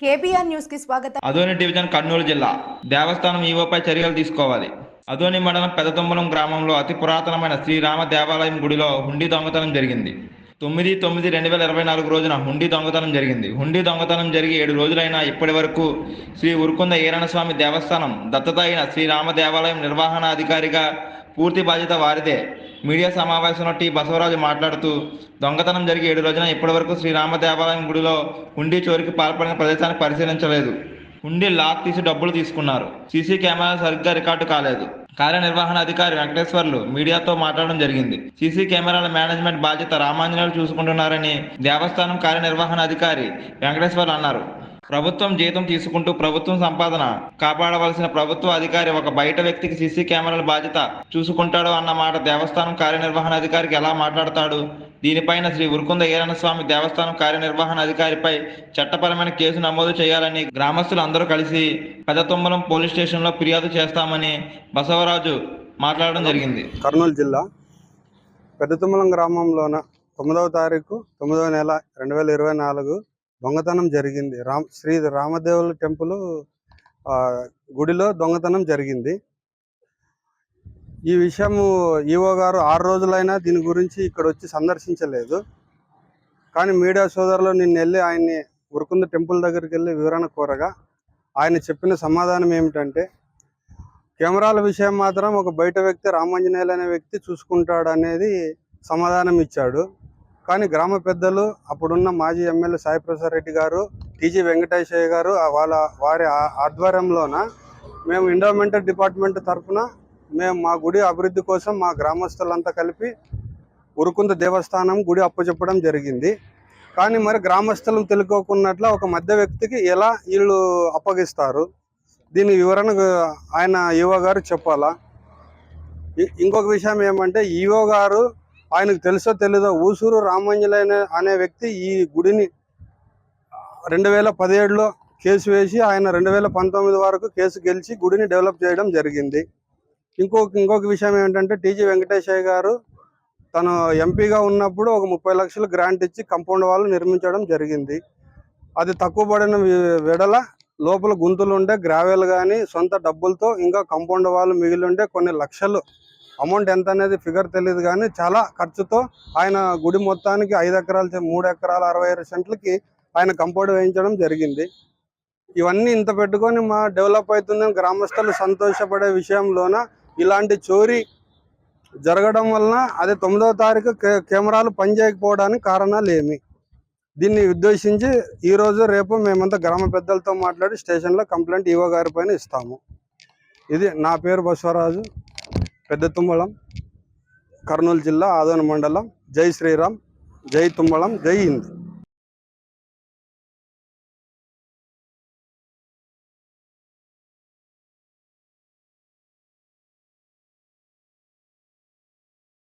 KBR news కి స్వాగతం. Adoni division Kurnool జిల్లా దేవస్థానం ఈవోపై చర్యలు తీసుకోవాలి. అదోని మండలం పెదతుమ్మలం గ్రామంలో అతి పురాతనమైన శ్రీరామ దేవాలయం గుడిలో హుండీ దొంగతనం జరిగింది. 9/9/2024 రోజున హుండీ దొంగతనం జరిగింది. హుండీ దొంగతనం జరిగి 7 రోజులైనా ఇప్పటి వరకు శ్రీ ఉరుకుంద ఈరణస్వామి దేవస్థానం దత్తత అయిన శ్రీరామ దేవాలయం నిర్వహణాధికారిగా పూర్తి బాధ్యత వారిదే. మీడియా సమావేశంలో టి బసవరాజు మాట్లాడుతూ, దొంగతనం జరిగి 7 రోజున ఇప్పటి వరకు శ్రీరామ దేవాలయం గుడిలో హుండీ చోరికి పాల్పడిన ప్రదేశాన్ని పరిశీలించలేదు. హుండీ లాక్ తీసి డబ్బులు తీసుకున్నారు. సీసీ కెమెరాలు సరిగ్గా రికార్డు కాలేదు. కార్యనిర్వహణ అధికారి వెంకటేశ్వర్లు మీడియాతో మాట్లాడడం జరిగింది. సీసీ కెమెరాల మేనేజ్మెంట్ బాధ్యత రామాంజనేయులు చూసుకుంటున్నారని దేవస్థానం కార్యనిర్వహణ అధికారి వెంకటేశ్వర్లు అన్నారు. ప్రభుత్వం జీతం తీసుకుంటూ ప్రభుత్వం సంపాదన కాపాడవలసిన ప్రభుత్వ అధికారి ఒక బయట వ్యక్తికి సీసీ కెమెరాల బాధ్యత చూసుకుంటాడు అన్న మాట దేవస్థానం కార్యనిర్వహణ అధికారికి ఎలా మాట్లాడతాడు? దీనిపైన శ్రీ ఉరుకుంద ఈరణస్వామి దేవస్థానం కార్యనిర్వహణ అధికారిపై చట్టపరమైన కేసు నమోదు చేయాలని గ్రామస్తులు అందరూ కలిసి పెదతుమ్మలం పోలీస్ స్టేషన్లో ఫిర్యాదు చేస్తామని బసవరాజు మాట్లాడడం జరిగింది. కర్నూలు జిల్లా పెదతుమ్మలం గ్రామంలోన 9వ తారీఖు 9వ నెల 2024 దొంగతనం జరిగింది. శ్రీ రామదేవుల టెంపుల్ గుడిలో దొంగతనం జరిగింది. ఈ విషయము ఈవో గారు 6 రోజులైనా దీని గురించి ఇక్కడ వచ్చి సందర్శించలేదు. కానీ మీడియా సోదరులు నిన్న వెళ్ళి ఆయన్ని ఉరుకుంద టెంపుల్ దగ్గరికి వెళ్ళి వివరణ కోరగా ఆయన చెప్పిన సమాధానం ఏమిటంటే, కెమెరాల విషయం మాత్రం ఒక బయట వ్యక్తి రామాంజనేయులు అనే వ్యక్తి చూసుకుంటాడు అనేది సమాధానం ఇచ్చాడు. కానీ గ్రామ పెద్దలు, అప్పుడున్న మాజీ ఎమ్మెల్యే సాయి ప్రసాద్ రెడ్డి గారు, టీజీ వెంకటేశ్వర గారు వారి ఆధ్వర్యంలోన మేము ఎండోమెంటల్ డిపార్ట్మెంట్ తరఫున మేము మా గుడి అభివృద్ధి కోసం మా గ్రామస్తులంతా కలిపి ఉరుకుంద దేవస్థానం గుడి అప్పచెప్పడం జరిగింది. కానీ మరి గ్రామస్తులను తెలుసుకోకున్నట్ల ఒక మధ్య వ్యక్తికి ఎలా వీళ్ళు అప్పగిస్తారు? దీని వివరణ ఆయన ఈవో గారు చెప్పాలా. ఇంకొక విషయం ఏమంటే, ఈవో గారు ఆయనకు తెలుసో తెలీదో ఊసూరు రామాంజనేయులు అనే వ్యక్తి ఈ గుడిని 2017లో కేసు వేసి ఆయన 2019 వరకు కేసు గెలిచి గుడిని డెవలప్ చేయడం జరిగింది. ఇంకొక విషయం ఏంటంటే, టీజీ వెంకటేశ్వర గారు తను ఎంపీగా ఉన్నప్పుడు ఒక 30 లక్షలు గ్రాంట్ ఇచ్చి కంపౌండ్ వాళ్ళు నిర్మించడం జరిగింది. అది తక్కువ పడిన వెడల లోపల గుంతులు ఉండే గ్రావెల్ కానీ సొంత డబ్బులతో ఇంకా కంపౌండ్ వాళ్ళు మిగిలి ఉండే కొన్ని లక్షలు అమౌంట్ ఎంత అనేది ఫిగర్ తెలియదు. కానీ చాలా ఖర్చుతో ఆయన గుడి మొత్తానికి 5 ఎకరాలు 3 ఎకరాల 65 సెంట్లకి ఆయన కంపౌండ్ వేయించడం జరిగింది. ఇవన్నీ ఇంత పెట్టుకొని మా డెవలప్ అవుతుందని గ్రామస్తులు సంతోషపడే విషయంలోన ఇలాంటి చోరీ జరగడం వలన అదే 9వ తారీఖు కెమెరాలు పనిచేయకపోవడానికి కారణాలు ఏమి? దీన్ని ఉద్దేశించి ఈరోజు రేపు మేమంతా గ్రామ పెద్దలతో మాట్లాడి స్టేషన్లో కంప్లైంట్ ఈవో గారి పైన ఇస్తాము. ఇది నా పేరు బసవరాజు, పెదతుమ్మలం, కర్నూలు జిల్లా, ఆదోని మండలం. జై శ్రీరామ్, జై తుమ్మలం, జై హింద్.